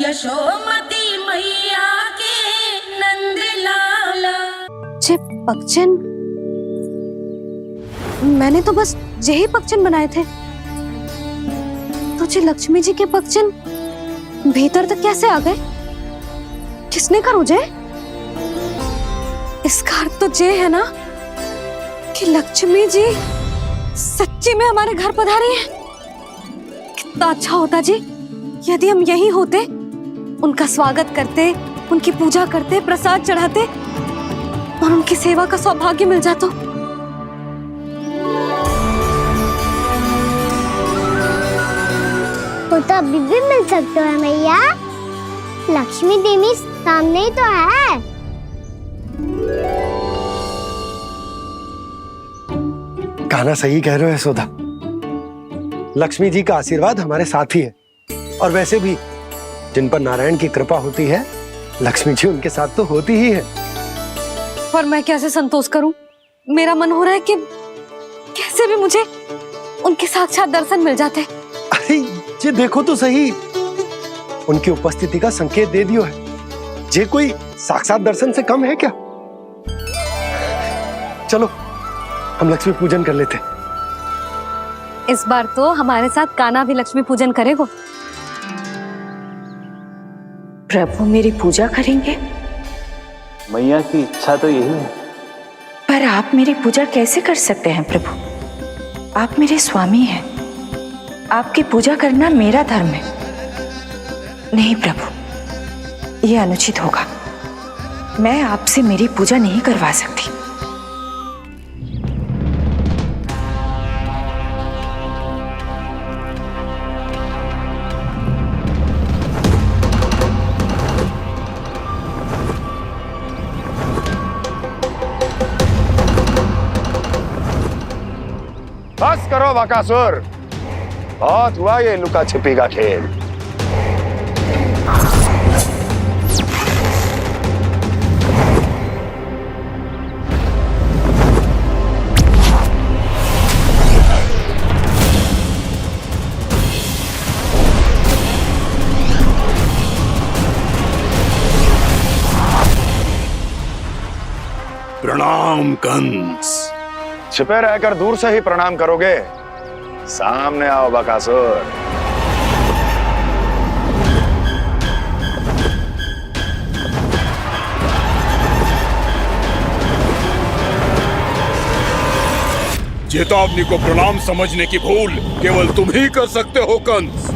यशोमती मैया के नंद लाला। जे पगचन, मैंने तो बस यही पगचन बनाए थे, तो जे लक्ष्मी जी के पगचन भीतर तक कैसे आ गए? किसने करो जे? इसका अर्थ तो ये है ना कि लक्ष्मी जी सच्ची में हमारे घर पधारी है। कितना अच्छा होता जी यदि हम यहीं होते, उनका स्वागत करते, उनकी पूजा करते, प्रसाद चढ़ाते और उनकी सेवा का सौभाग्य मिल जाता। वो तो अभी भी मिल सकते हैं मैया, लक्ष्मी देवी सामने ही तो है। कान्हा सही कह रहे हो यशोदा, लक्ष्मी जी का आशीर्वाद हमारे साथ ही है। और वैसे भी जिन पर नारायण की कृपा होती है, लक्ष्मी जी उनके साथ तो होती ही है। पर मैं कैसे संतोष करूं? मेरा मन हो रहा है कि कैसे भी मुझे उनके साक्षात दर्शन मिल जाते। अरे ये देखो तो सही, उनकी उपस्थिति का संकेत दे दियो है। ये कोई साक्षात दर्शन से कम है क्या? चलो हम लक्ष्मी पूजन कर लेते। इस बार तो हमारे साथ कान्हा भी लक्ष्मी पूजन करेगा। प्रभु मेरी पूजा करेंगे? मैया की इच्छा तो यही है। पर आप मेरी पूजा कैसे कर सकते हैं प्रभु? आप मेरे स्वामी हैं, आपकी पूजा करना मेरा धर्म है। नहीं प्रभु, यह अनुचित होगा। मैं आपसे मेरी पूजा नहीं करवा सकती। बस करो बकासुर, बहुत हुआ ये लुका छिपी का खेल। प्रणाम कंस। छिपे रहकर दूर से ही प्रणाम करोगे? सामने आओ बकासुर। चेतावनी को प्रणाम समझने की भूल केवल तुम ही कर सकते हो कंस।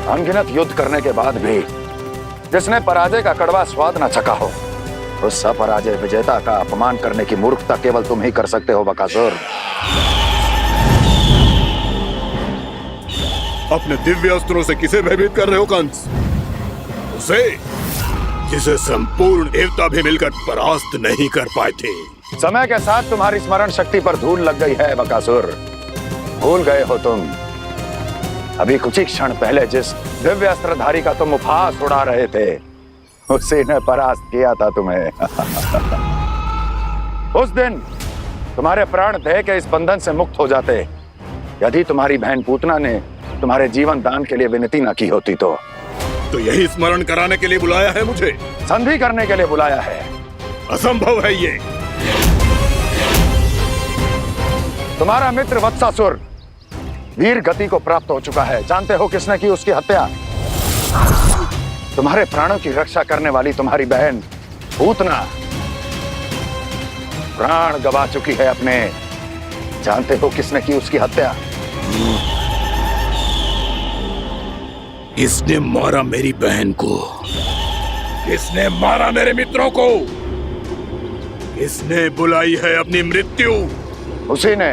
अनगिनत युद्ध करने के बाद भी जिसने पराजय का कड़वा स्वाद न चखा हो, उस अपराजय विजेता का अपमान करने की मूर्खता केवल तुम ही कर सकते हो बकासुर। अपने दिव्य अस्त्रों से किसे भयभीत कर रहे हो कंस? उसे जिसे संपूर्ण देवता भी मिलकर परास्त नहीं कर पाए थे। समय के साथ तुम्हारी स्मरण शक्ति पर धूल लग गई है बकासुर। भूल गए हो तुम अभी कुछ ही क्षण पहले जिस दिव्य अस्त्रधारी का तुम उपहास उड़ा रहे थे, उसी ने परास्त किया था तुम्हें। उस दिन तुम्हारे प्राण भय के इस बंधन से मुक्त हो जाते यदि तुम्हारी बहन पूतना ने तुम्हारे जीवन दान के लिए विनती न की होती। तो यही स्मरण कराने के लिए बुलाया है मुझे? संधि करने के लिए बुलाया है। असंभव है ये। तुम्हारा मित्र वत्सासुर वीर गति को प्राप्त हो चुका है। जानते हो किसने की उसकी हत्या? तुम्हारे प्राणों की रक्षा करने वाली तुम्हारी बहन पूतना प्राण गवा चुकी है अपने। जानते हो किसने की उसकी हत्या? किसने मारा मेरी बहन को? किसने मारा मेरे मित्रों को? किसने बुलाई है अपनी मृत्यु? उसी ने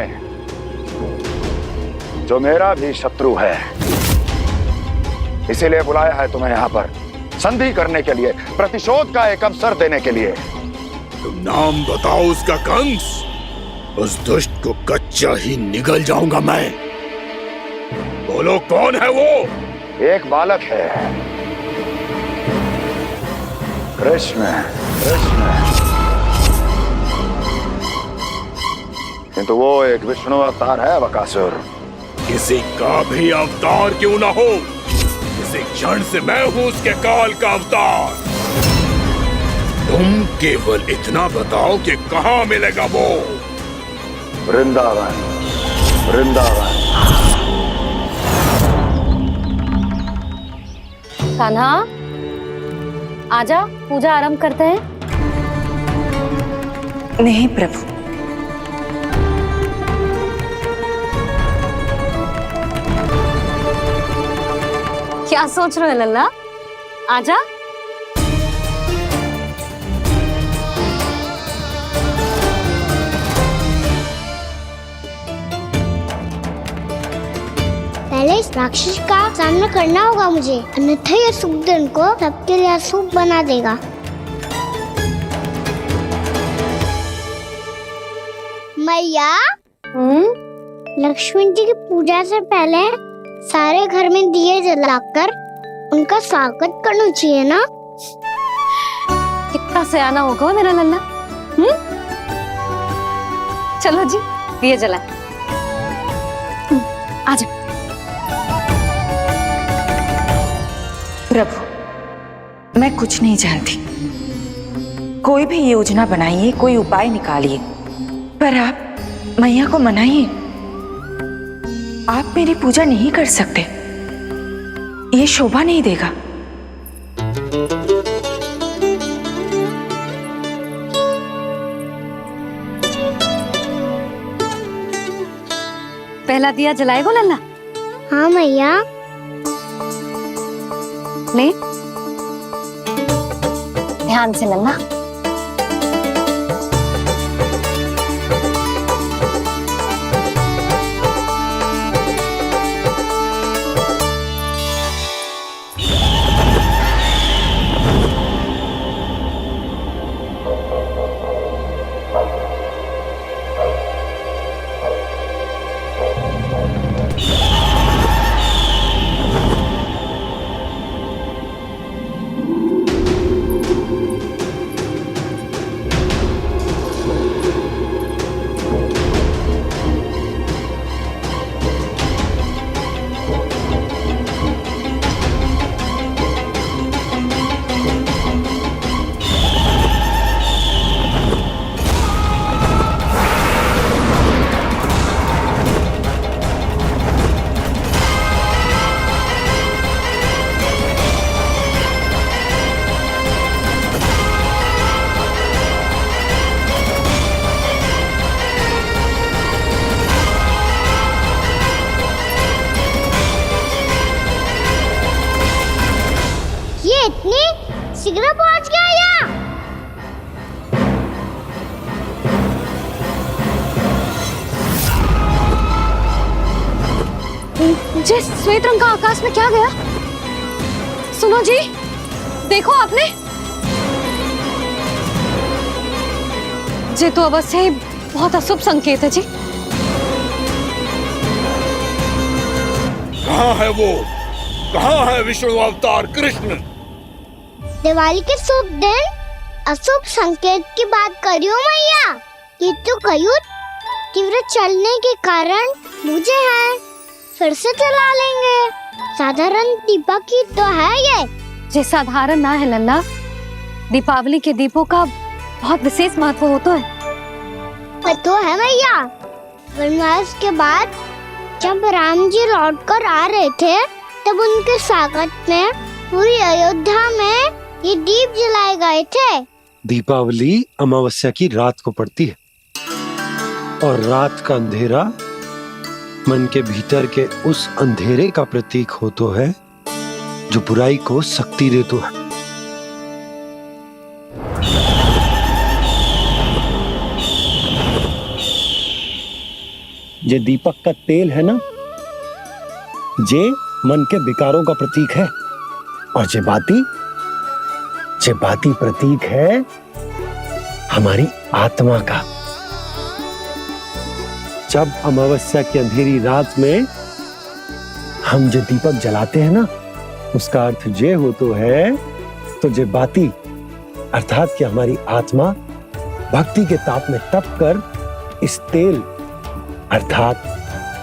जो मेरा भी शत्रु है। इसीलिए बुलाया है तुम्हें यहाँ पर संधि करने के लिए, प्रतिशोध का एक अवसर देने के लिए। तुम नाम बताओ उसका कंस। उस दुष्ट को कच्चा ही निगल जाऊंगा मैं। बोलो कौन है वो? एक बालक है, कृष्ण। कृष्ण किंतु वो एक विष्णु अवतार है बकासुर। किसी का भी अवतार क्यों ना हो, इसी क्षण से मैं हूं उसके काल का अवतार। तुम केवल इतना बताओ कि कहां मिलेगा वो। वृंदावन, वृंदावन। कान्हा, आजा, पूजा आरंभ करते हैं। नहीं प्रभु, क्या सोच रहे हो लल्ला? आजा। पहले इस राक्षस का सामना करना होगा मुझे, अन्यथा ये शुभ दिन को सबके लिए अशुभ बना देगा। मैया, लक्ष्मी जी की पूजा से पहले सारे घर में दिए जलाकर उनका स्वागत करना चाहिए ना। कितना सयाना होगा मेरा लल्ला। चलो जी, दिए जलाए। आजा। प्रभु, मैं कुछ नहीं जानती। कोई भी योजना बनाइए, कोई उपाय निकालिए, पर आप मैया को मनाइए। आप मेरी पूजा नहीं कर सकते, ये शोभा नहीं देगा। पहला दिया जलाएगो लल्ला? हाँ मैया। ले, ध्यान से लल्ला। शीघ्र पहुंच गया यहाँ। जिस श्वेत रंग का आकाश में क्या गया? सुनो जी, देखो आपने, ये तो अवश्य ही बहुत अशुभ संकेत है जी। कहाँ है वो? कहाँ है विष्णु अवतार कृष्ण? दिवाली के शुभ दिन अशुभ संकेत की बात करियो मैया। ये तो कयूर तीव्र चलने के कारण मुझे है, फिर से चला लेंगे। साधारण दीपक ही तो है ये साधारण ना है लल्ला, दीपावली के दीपों का बहुत विशेष महत्व होता है। तो है मैया, वनवास के बाद जब राम जी लौटकर आ रहे थे तब उनके स्वागत में पूरी अयोध्या में ये दीप जलाए गए थे। दीपावली अमावस्या की रात को पड़ती है और रात का अंधेरा मन के भीतर के उस अंधेरे का प्रतीक हो तो है जो बुराई को शक्ति दे तो है। ये दीपक का तेल है ना, जे मन के विकारों का प्रतीक है, और जे बाती प्रतीक है हमारी आत्मा का। जब अमावस्या की अंधेरी रात में हम जो दीपक जलाते हैं ना, उसका अर्थ जे हो तो है, तो जे बाती अर्थात कि हमारी आत्मा भक्ति के ताप में तप कर इस तेल अर्थात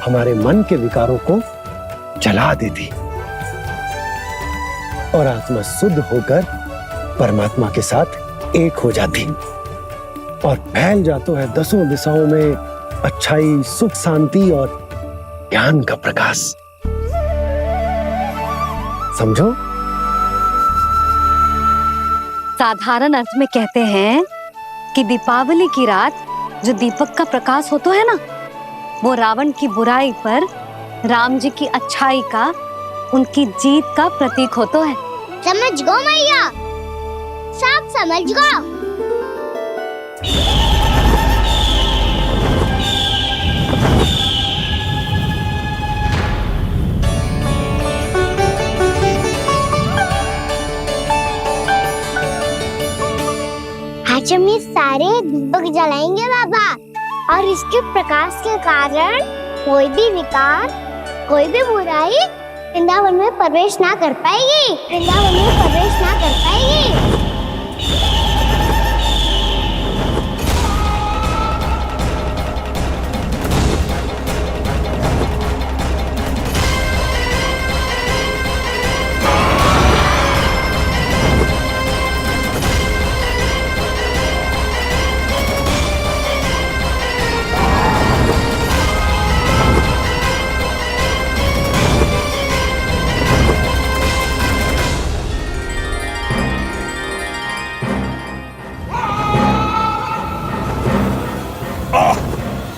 हमारे मन के विकारों को जला देती और आत्मा शुद्ध होकर परमात्मा के साथ एक हो जाती और फैल जाता है दसों दिशाओं में अच्छाई, सुख, शांति और ज्ञान का प्रकाश। समझो? साधारण अर्थ में कहते हैं कि दीपावली की रात जो दीपक का प्रकाश होता है ना, वो रावण की बुराई पर राम जी की अच्छाई का, उनकी जीत का प्रतीक होता है। समझ गो मैया, सब समझ गो। आज हम ये सारे दीपक जलाएंगे बाबा, और इसके प्रकाश के कारण कोई भी विकार, कोई भी बुराई वृंदावन में प्रवेश ना कर पाएगी, वृंदावन में प्रवेश ना कर पाएगी।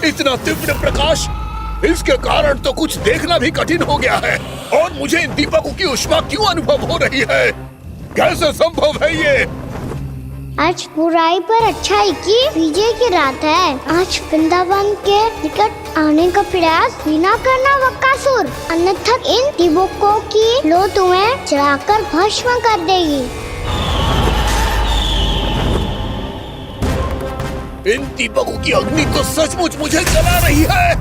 इतना तीव्र प्रकाश, इसके कारण तो कुछ देखना भी कठिन हो गया है। और मुझे इन दीपकों की उष्मा क्यों अनुभव हो रही है? कैसे संभव है ये? आज बुराई पर अच्छाई की विजय की रात है। आज वृंदावन के निकट आने का प्रयास भी ना करना बकासुर, अन्यथा इन दीपकों की लो तुम्हें जलाकर भस्म कर देगी। इन दीपकों की अग्नि तो सचमुच मुझे जला रही है।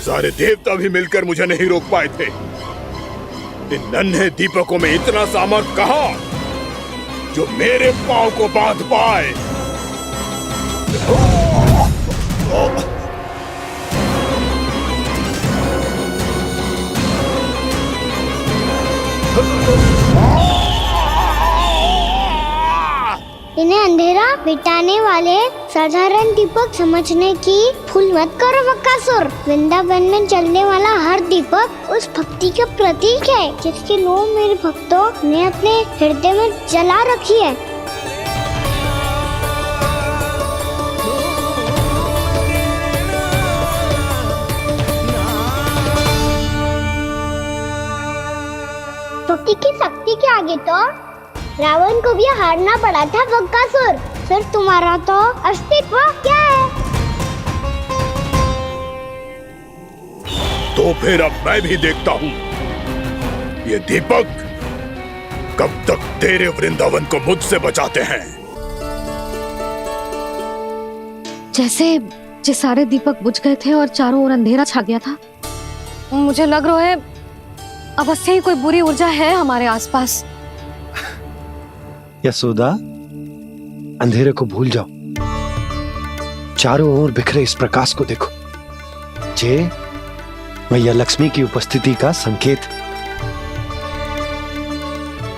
सारे देवता भी मिलकर मुझे नहीं रोक पाए थे। इन नन्हे दीपकों में इतना सामर्थ कहां जो मेरे पांव को बांध पाए। इन्हें अंधेरा मिटाने वाले साधारण दीपक समझने की भूल मत करो बकासुर। वृंदावन में जलने वाला हर दीपक उस भक्ति का प्रतीक है जिसकी लो मेरे भक्तों ने अपने हृदय में जला रखी है। भक्ति की शक्ति के आगे तो रावण को भी हारना पड़ा था बकासुर। फिर तुम्हारा तो अस्तित्व क्या है? तो फिर अब मैं भी देखता हूँ ये दीपक कब तक तेरे वृंदावन को मुझसे बचाते हैं। जैसे ये सारे दीपक बुझ गए थे और चारों ओर अंधेरा छा गया था, मुझे लग रहा है अवश्य ही कोई बुरी ऊर्जा है हमारे आसपास। यशोदा, अंधेरे को भूल जाओ, चारों ओर बिखरे इस प्रकाश को देखो। जे मैया लक्ष्मी की उपस्थिति का संकेत,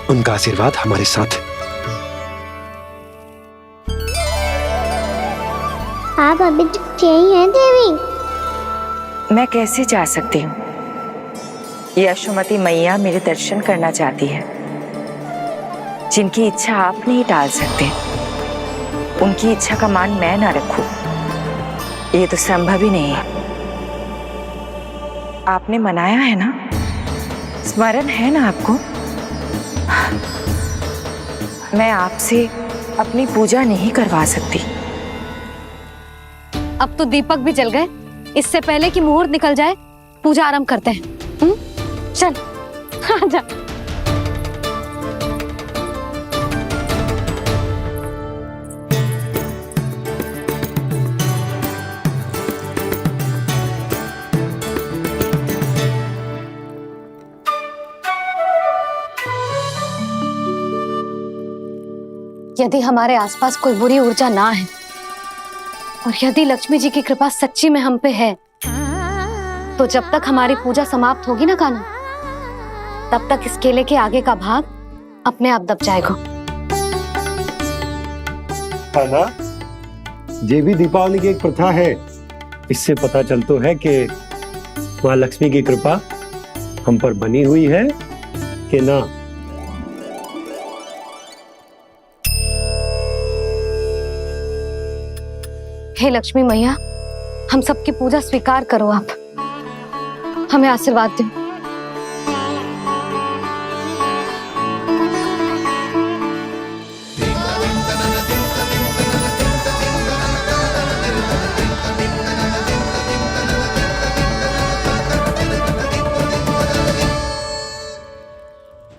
उनका आशीर्वाद हमारे साथ है। आप अभी तक यही हैं देवी? मैं कैसे जा सकती हूँ? यशोमती मैया मेरे दर्शन करना चाहती है। जिनकी इच्छा आप नहीं टाल सकते, उनकी इच्छा का मान मैं ना रखूं, ये तो संभव ही नहीं है। आपने मनाया है ना, स्मरण है ना आपको? मैं आपसे अपनी पूजा नहीं करवा सकती। अब तो दीपक भी जल गए, इससे पहले कि मुहूर्त निकल जाए पूजा आरंभ करते हैं। चल आजा। यदि हमारे आसपास कोई बुरी ऊर्जा ना है और यदि लक्ष्मी जी की कृपा सच्ची में हम पे है, तो जब तक हमारी पूजा समाप्त होगी ना कान्हा, तब तक इस केले के आगे का भाग अपने आप दब जाएगा। कान्हा, ये भी दीपावली की एक प्रथा है। इससे पता चलता है कि माँ लक्ष्मी की कृपा हम पर बनी हुई है कि ना। हे लक्ष्मी मैया, हम सबकी पूजा स्वीकार करो, आप हमें आशीर्वाद दो।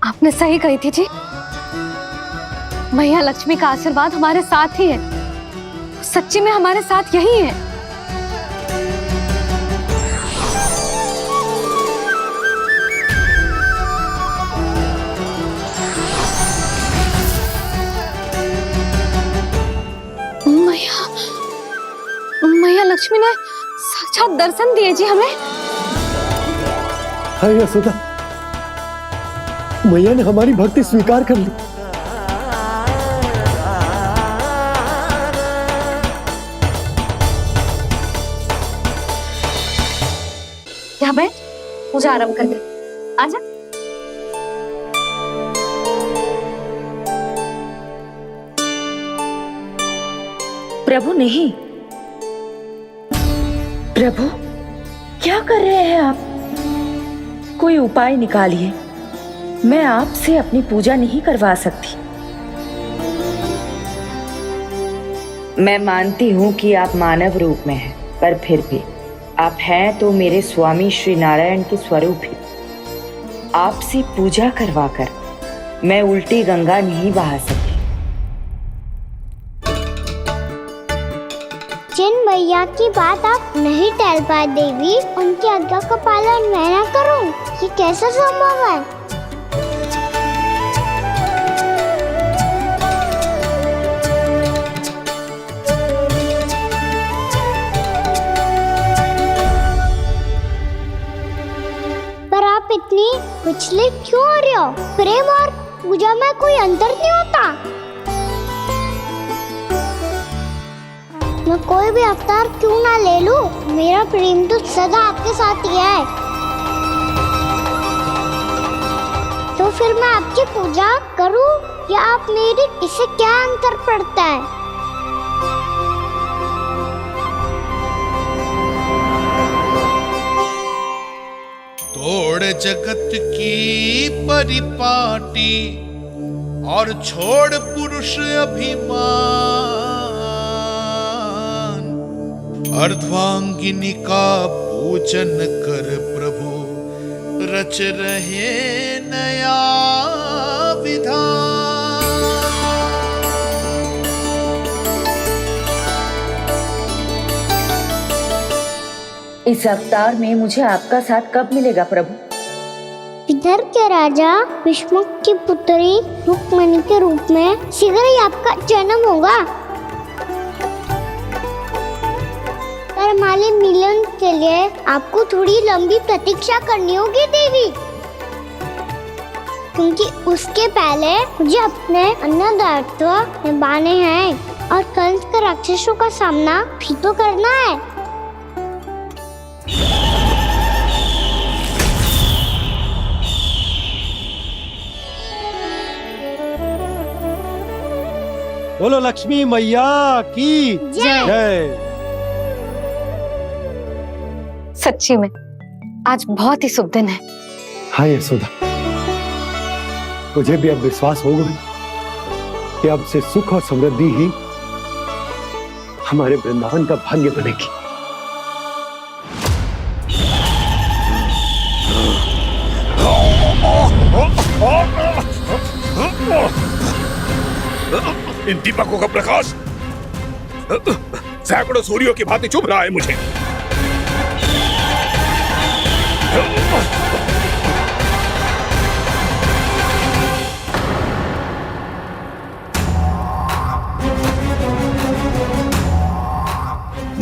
आपने सही कही थी जी, मैया लक्ष्मी का आशीर्वाद हमारे साथ ही है, सच्ची में हमारे साथ यही है। मैया मैया लक्ष्मी ने साक्षात दर्शन दिए जी हमें। हाय यशोदा, मैया ने हमारी भक्ति स्वीकार कर ली। यहाँ बैठ, पूजा आरंभ कर दे। आजा। प्रभु नहीं, प्रभु क्या कर रहे हैं आप? कोई उपाय निकालिए, मैं आपसे अपनी पूजा नहीं करवा सकती। मैं मानती हूँ कि आप मानव रूप में हैं, पर फिर भी आप हैं तो मेरे स्वामी श्री नारायण के स्वरूप ही। आपसे पूजा करवाकर मैं उल्टी गंगा नहीं बहा सकती। जिन भैया की बात आप नहीं टाल पाए देवी, उनकी आज्ञा का पालन मैं ना करूं, ये कैसा संभव है? पर आप इतनी विचलित क्यों हो रहे हो? प्रेम और पूजा में कोई अंतर नहीं होता। मैं कोई भी अवतार क्यों ना ले लूं, मेरा प्रेम तो सदा आपके साथ ही है। तो फिर मैं आपकी पूजा करूं या आप मेरी, इससे क्या अंतर पड़ता है? तोड़ जगत की परिपाटी और छोड़ पुरुष अभिमान, अर्धांगिनी का पूजन कर प्रभु, रच रहे नया विधान। इस अवतार में मुझे आपका साथ कब मिलेगा प्रभु? इधर के राजा भीष्मक की पुत्री रुक्मिणी के रूप में शीघ्र ही आपका जन्म होगा। पर हमारे मिलन के लिए आपको थोड़ी लंबी प्रतीक्षा करनी होगी देवी, क्योंकि उसके पहले मुझे अपने अन्य दायित्व निभाने हैं और कंस के राक्षसों का सामना भी तो करना है। बोलो लक्ष्मी मैया की जय। सच्ची में आज बहुत ही शुभ दिन है। हाँ यशोदा, मुझे भी अब विश्वास हो गया कि अब से सुख और समृद्धि ही हमारे वृंदावन का भाग्य बनेगी। इन दीपकों का प्रकाश सैकड़ों सूर्यों की भांति चुभ रहा है मुझे।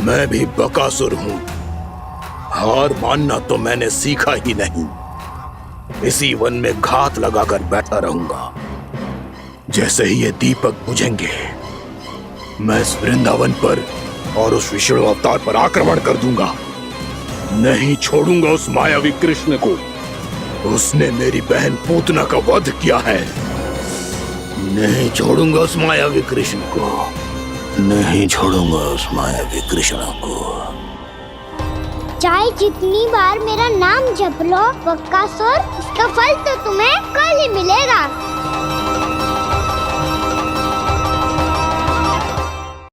मैं भी बकासुर हूँ। हार मानना तो मैंने सीखा ही नहीं। इसी वन में घात लगाकर बैठा रहूंगा। जैसे ही ये दीपक बुझेंगे, मैं इस वृंदावन पर और उस विष्णु अवतार पर आक्रमण कर दूंगा। नहीं छोड़ूंगा उस मायावी कृष्ण को। उसने मेरी बहन पूतना का वध किया है। नहीं छोड़ूंगा उस मायावी कृष्ण को। नहीं छोड़ूंगा उस मायावी कृष्ण को। चाहे जितनी बार मेरा नाम जप लो बकासुर, इसका फल तो तुम्हें कल ही मिलेगा।